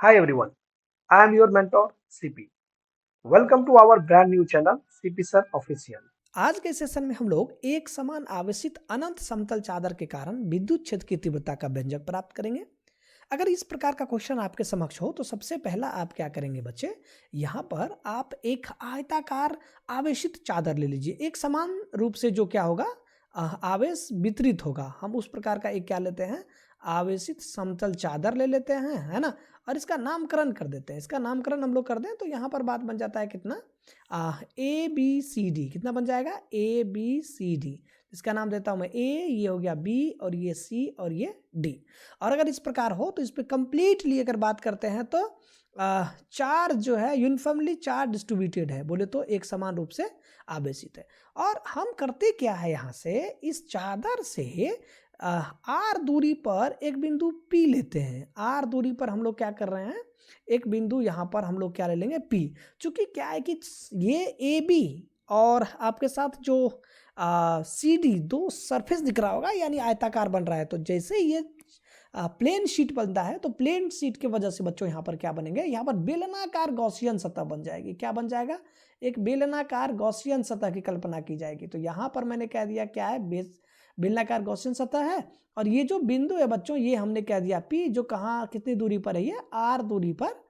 Hi everyone, I am your mentor CP. Welcome to our brand new channel CP Sir Official. आज के session में हम लोग एक समान आवेशित अनंत समतल चादर के कारण विद्युत क्षेत्र की तीव्रता का व्यंजक प्राप्त करेंगे। अगर इस प्रकार का क्वेश्चन आपके समक्ष हो तो सबसे पहला आप क्या करेंगे बच्चे, यहाँ पर आप एक आयताकार आवेशित चादर ले लीजिए। एक समान रूप से जो क्या होगा, आवेश वितरित होगा। हम उस प्रकार का एक क्या लेते हैं, आवेशित समतल चादर ले लेते हैं, है ना। और इसका नामकरण कर देते हैं। इसका नामकरण हम लोग कर दें तो यहाँ पर बात बन जाता है कितना, ABCD। कितना बन जाएगा, ABCD। इसका नाम देता हूं मैं A, ये हो गया B, और ये C, और ये D। और अगर इस प्रकार हो तो इस पर कंप्लीटली अगर बात करते हैं तो चार्ज जो है यूनिफॉर्मली चार्ज डिस्ट्रीब्यूटेड है, बोले तो एक समान रूप से आवेशित है। और हम करते क्या है, यहाँ से इस चादर से R दूरी पर एक बिंदु P लेते हैं। R दूरी पर हम लोग क्या कर रहे हैं, एक बिंदु यहाँ पर हम लोग क्या ले लेंगे, P। चूंकि क्या है कि ये AB और आपके साथ जो CD दो सरफेस दिख रहा होगा, यानी आयताकार बन रहा है। तो जैसे ये प्लेन शीट बनता है तो प्लेन शीट की वजह से बच्चों यहाँ पर क्या बनेंगे, यहाँ पर बेलनाकार गॉसियन सतह बन जाएगी। क्या बन जाएगा, एक बेलनाकार गॉसियन सतह की कल्पना की जाएगी। तो यहाँ पर मैंने कह दिया क्या है, बेलनाकार गॉसियन सतह है। और ये जो बिंदु है बच्चों, ये हमने कह दिया P, जो कहाँ कितनी दूरी पर है, ये R दूरी पर,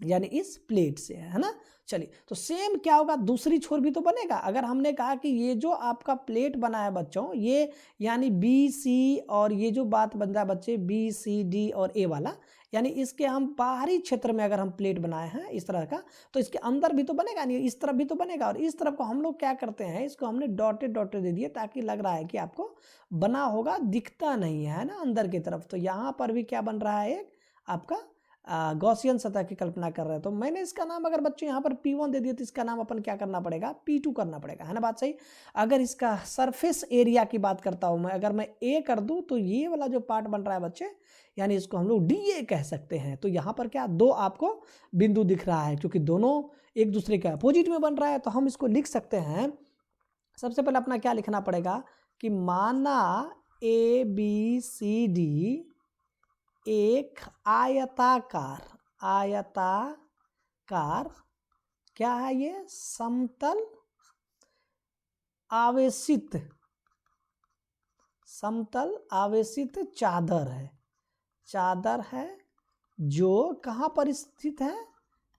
यानी इस प्लेट से है ना। चलिए, तो सेम क्या होगा, दूसरी छोर भी तो बनेगा। अगर हमने कहा कि ये जो आपका प्लेट बना है बच्चों, ये यानी BC, और ये जो बात बन रहा है बच्चे BCD और A वाला, यानी इसके हम बाहरी क्षेत्र में अगर हम प्लेट बनाए हैं इस तरह का, तो इसके अंदर भी तो बनेगा, नहीं इस तरफ भी तो बनेगा। और इस तरफ को हम लोग क्या करते हैं, इसको हमने डॉटेड डॉटेड दे दिए, ताकि लग रहा है कि आपको बना होगा, दिखता नहीं है ना अंदर की तरफ। तो यहाँ पर भी क्या बन रहा है, एक आपका गॉसियन सतह की कल्पना कर रहे हैं। तो मैंने इसका नाम अगर बच्चों यहाँ पर P1 दे दिया, तो इसका नाम अपन क्या करना पड़ेगा, P2 करना पड़ेगा, है ना बात सही। अगर इसका सरफेस एरिया की बात करता हूं मैं, अगर मैं A कर दूं तो ये वाला जो पार्ट बन रहा है बच्चे, यानी इसको हम लोग DA कह सकते हैं। तो यहाँ पर क्या, दो आपको बिंदु दिख रहा है, क्योंकि दोनों एक दूसरे के अपोजिट में बन रहा है। तो हम इसको लिख सकते हैं, सबसे पहले अपना क्या लिखना पड़ेगा कि माना ABCD एक आयताकार क्या है, ये समतल आवेशित चादर है जो कहाँ पर स्थित है,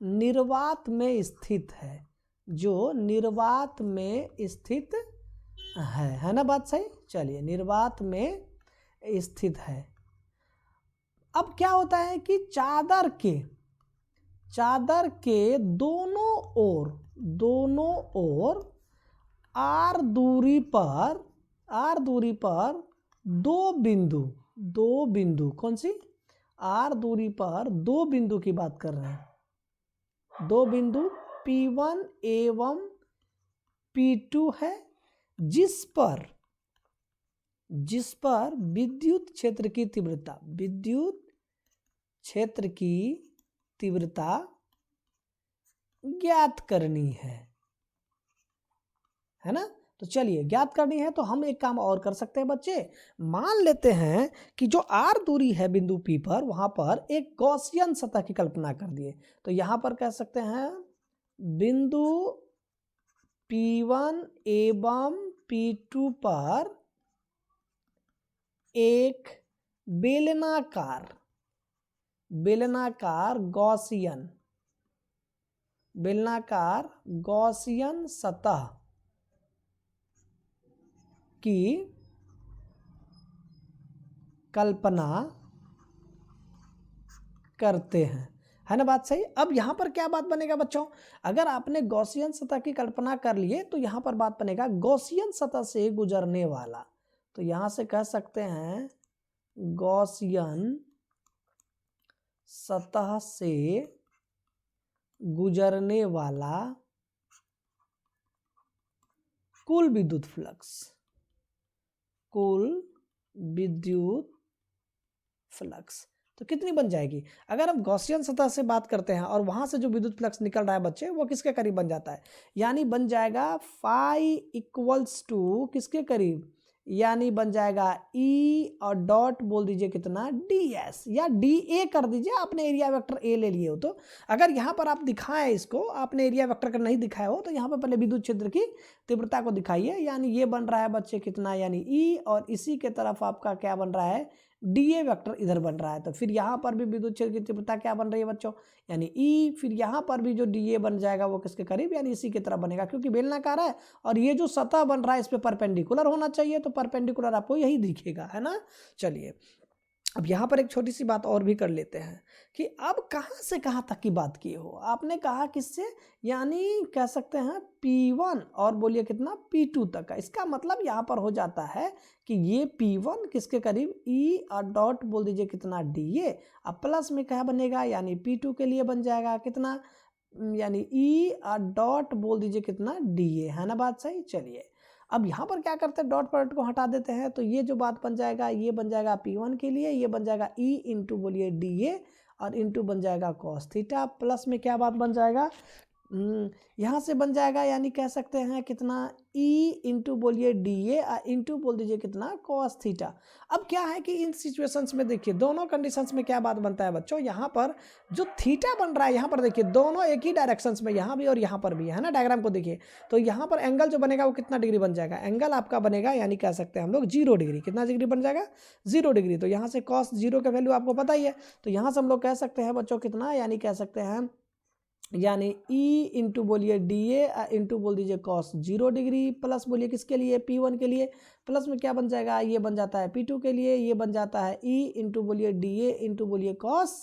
निर्वात में स्थित है, जो निर्वात में स्थित है ना बात सही। चलिए, निर्वात में स्थित है। अब क्या होता है कि चादर के दोनों ओर R दूरी पर दो बिंदु कौन सी, R दूरी पर दो बिंदु की बात कर रहे हैं। दो बिंदु P1 एवं P2 है, जिस पर विद्युत क्षेत्र की तीव्रता ज्ञात करनी है ना। तो चलिए, ज्ञात करनी है तो हम एक काम और कर सकते हैं बच्चे। मान लेते हैं कि जो R दूरी है बिंदु P पर, वहां पर एक गॉसियन सतह की कल्पना कर दिए। तो यहां पर कह सकते हैं बिंदु P1 एवं P2 पर एक बेलनाकार गॉसियन सतह की कल्पना करते हैं, है ना बात सही। अब यहां पर क्या बात बनेगा बच्चों, अगर आपने गॉसियन सतह की कल्पना कर लिए तो यहां पर बात बनेगा गॉसियन सतह से गुजरने वाला। तो यहां से कह सकते हैं गॉसियन सतह से गुजरने वाला कुल विद्युत फ्लक्स तो कितनी बन जाएगी। अगर हम गॉसियन सतह से बात करते हैं और वहां से जो विद्युत फ्लक्स निकल रहा है बच्चे, वो किसके करीब बन जाता है, यानी बन जाएगा फाई इक्वल्स टू किसके करीब, यानी बन जाएगा ई और डॉट बोल दीजिए कितना ds या da कर दीजिए, आपने एरिया वेक्टर a ले लिए हो तो। अगर यहाँ पर आप दिखाएं इसको, आपने एरिया वेक्टर का नहीं दिखाया हो तो यहाँ पर पहले विद्युत क्षेत्र की तीव्रता को दिखाइए, यानी ये बन रहा है बच्चे कितना, यानी ई, और इसी के तरफ आपका क्या बन रहा है, da वेक्टर इधर बन रहा है। तो फिर यहाँ पर भी विद्युत क्षेत्र की तीव्रता क्या बन रही है बच्चों, यानी ई, फिर यहाँ पर भी जो da बन जाएगा वो किसके करीब, यानी इसी की तरफ बनेगा, क्योंकि बेलनाकार है और ये जो सतह बन रहा है इस पे परपेंडिकुलर होना चाहिए, तो परपेंडिकुलर आपको यही दिखेगा, है ना। चलिए अब यहाँ पर एक छोटी सी बात और भी कर लेते हैं कि अब कहाँ से कहाँ तक की बात किए हो, आपने कहा किससे, यानी कह सकते हैं P1 और बोलिए कितना P2 तक का। इसका मतलब यहाँ पर हो जाता है कि ये P1 किसके करीब, E और डॉट बोल दीजिए कितना da, अब प्लस में क्या बनेगा, यानी P2 के लिए बन जाएगा कितना, यानी E और डॉट बोल दीजिए कितना da, है ना बात सही। चलिए अब यहाँ पर क्या करते हैं, डॉट प्रोडक्ट को हटा देते हैं, तो ये जो बात बन जाएगा, ये बन जाएगा P1 के लिए, ये बन जाएगा E इंटू बोलिए da और इंटू बन जाएगा cos थीटा, प्लस में क्या बात बन जाएगा, यहाँ से बन जाएगा, यानी कह सकते हैं कितना E इंटू बोलिए da और इंटू बोल दीजिए कितना cos थीटा। अब क्या है कि इन सिचुएशंस में देखिए दोनों कंडीशंस में क्या बात बनता है बच्चों, यहाँ पर जो थीटा बन रहा है, यहाँ पर देखिए दोनों एक ही डायरेक्शंस में, यहाँ भी और यहाँ पर भी, है ना। डायग्राम को देखिए तो यहाँ पर एंगल जो बनेगा वो कितना डिग्री बन जाएगा, एंगल आपका बनेगा, यानी कह सकते हैं हम लोग 0 डिग्री, कितना डिग्री बन जाएगा, 0 डिग्री। तो यहाँ से cos 0 का वैल्यू आपको पता ही है, तो यहाँ से हम लोग कह सकते हैं बच्चों कितना, यानी कह सकते हैं, यानी E इंटू बोलिए da इंटू बोल दीजिए cos 0 डिग्री, प्लस बोलिए किसके लिए, P1 के लिए, प्लस में क्या बन जाएगा, ये बन जाता है P2 के लिए, ये बन जाता है E इंटू बोलिए da इंटू बोलिए cos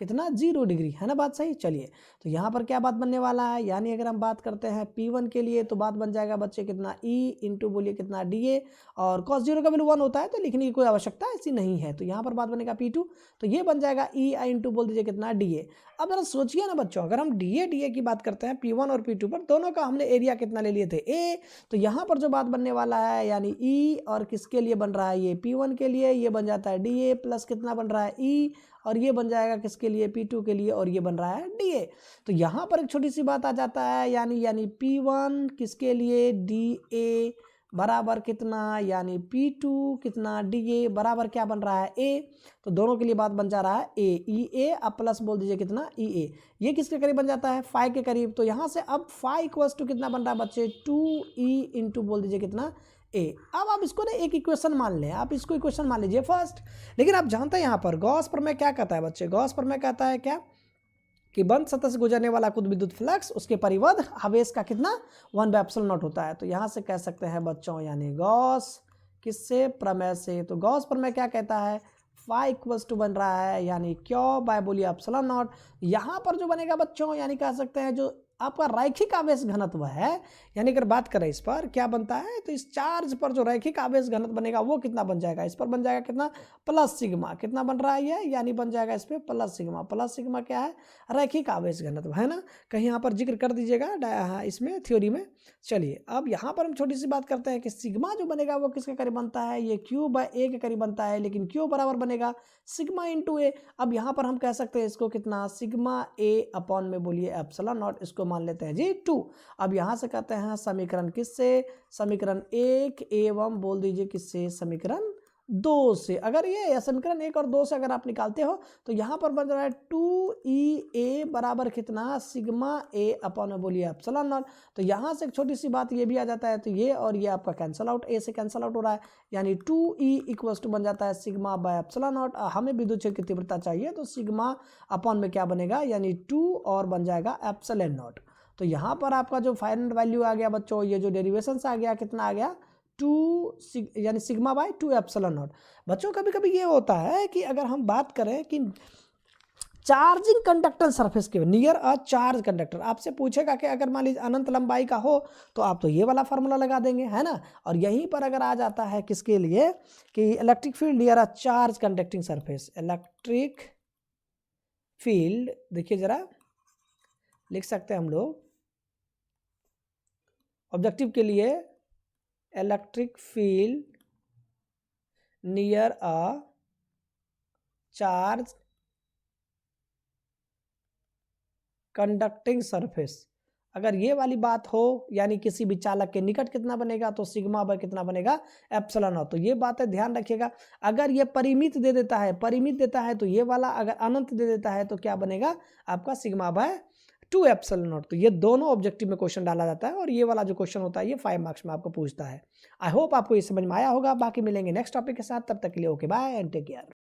कितना 0 डिग्री, है ना बात सही। चलिए तो यहाँ पर क्या बात बनने वाला है, यानी अगर हम बात करते हैं P1 के लिए तो बात बन जाएगा बच्चे कितना E इंटू बोलिए कितना da, और cos 0 का वैल्यू 1 होता है तो लिखने की कोई आवश्यकता ऐसी नहीं है, तो यहाँ पर बात बनेगा P2, तो ये बन जाएगा E इंटू बोल दीजिए कितना da। अब जरा सोचिए ना बच्चों, अगर हम da की बात करते हैं P1 और P2 पर, दोनों का हमने एरिया कितना ले लिए थे a, तो यहाँ पर जो बात बनने वाला है, यानी E और किसके लिए बन रहा है, ये P1 के लिए, ये बन जाता है da, प्लस कितना बन रहा है E, और ये बन जाएगा किसके लिए, P2 के लिए, और ये बन रहा है da। तो यहाँ पर एक छोटी सी बात आ जाता है, यानी P1 किसके लिए da बराबर कितना, यानी P2 कितना da बराबर क्या बन रहा है a, तो दोनों के लिए बात बन जा रहा है a, EA अब प्लस बोल दीजिए कितना EA, ये किसके करीब बन जाता है, फाई के करीब। तो यहाँ से अब फाई इक्वल्स टू कितना बन रहा है बच्चे, 2E इंटू बोल दीजिए कितना a। अब आप इसको ना एक इक्वेशन मान लें, आप इसको इक्वेशन मान लीजिए फर्स्ट, लेकिन आप जानते हैं यहाँ पर गॉस प्रमेय क्या कहता है बच्चे, गॉस प्रमेय कहता है क्या कि बंद सतह से गुजरने वाला कुल विद्युत फ्लक्स उसके परिवध आवेश का कितना 1/ε0 होता है। तो यहाँ से कह सकते हैं बच्चों, यानी गॉस किससे, प्रमेय से। तो गॉस प्रमेय क्या कहता है, फाई इक्वल्स टू बन रहा है, यानी क्यों बाय बोलिए ε0। यहाँ पर जो बनेगा बच्चों, यानी कह सकते हैं जो आपका रैखिक आवेश घनत्व है, यानी अगर बात करें इस पर क्या बनता है, तो इस चार्ज पर जो रैखिक आवेश घनत्व बनेगा वो कितना बन जाएगा, इस पर बन जाएगा कितना, प्लस सिग्मा, कितना बन रहा है ये, यानी बन जाएगा इस पर प्लस सिग्मा। प्लस सिग्मा क्या है, रैखिक आवेश घनत्व, है ना, कहीं यहाँ पर जिक्र कर दीजिएगा इसमें थ्योरी में। चलिए अब यहाँ पर हम छोटी सी बात करते हैं कि सिग्मा जो बनेगा वो किसके करीब बनता है, ये Q बाय A के करीब बनता है, लेकिन Q बराबर बनेगा सिग्मा इंटू A। अब यहाँ पर हम कह सकते हैं इसको कितना, सिग्मा A अपॉन में बोलिए ε0, इसको मान लेते हैं जी 2। अब यहाँ से कहते हैं समीकरण किससे, समीकरण 1 एवं बोल दीजिए किससे, समीकरण 2 से। अगर ये समीकरण 1 और 2 से अगर आप निकालते हो तो यहाँ पर बन रहा है 2EA बराबर कितना, सिग्मा A अपॉन में बोलिए ε0। तो यहाँ से एक छोटी सी बात ये भी आ जाता है, तो ये और ये आपका कैंसल आउट, A से कैंसल आउट हो रहा है, यानी 2E इक्वल्स टू बन जाता है सिग्मा बाय ε0। हमें विद्युत क्षेत्र की तीव्रता चाहिए तो सिग्मा अपॉन में क्या बनेगा, यानी 2 और बन जाएगा ε0। तो यहाँ पर आपका जो फाइनल वैल्यू आ गया बच्चों, ये जो डेरिवेशन आ गया कितना आ गया, 2 यानी सिग्मा बाय 2ε0। बच्चों कभी कभी ये होता है कि अगर हम बात करें कि चार्जिंग कंडक्टर सरफेस के नियर अ चार्ज कंडक्टर, आपसे पूछेगा कि अगर मान लीजिए अनंत लंबाई का हो तो आप तो ये वाला फार्मूला लगा देंगे, है ना। और यहीं पर अगर आ जाता है किसके लिए कि electric field near a charge conducting surface, electric field, देखिए जरा लिख सकते हैं हम लोग ऑब्जेक्टिव के लिए, electric field near a charge conducting surface. अगर ये वाली बात हो यानी किसी भी चालक के निकट कितना बनेगा तो सिग्मा बाय कितना बनेगा एप्सिलॉन नॉट। तो ये बातें ध्यान रखिएगा। अगर ये परिमित दे देता है, परिमित देता है तो ये वाला, अगर अनंत दे देता है तो क्या बनेगा आपका सिग्मा बाय 2 एप्सिलॉन नॉट। तो ये दोनों ऑब्जेक्टिव में क्वेश्चन डाला जाता है और ये वाला जो क्वेश्चन होता है ये 5 मार्क्स में आपको पूछता है। आई होप आपको ये समझ में आया होगा। बाकी मिलेंगे नेक्स्ट टॉपिक के साथ, तब तक के लिए okay bye and take care.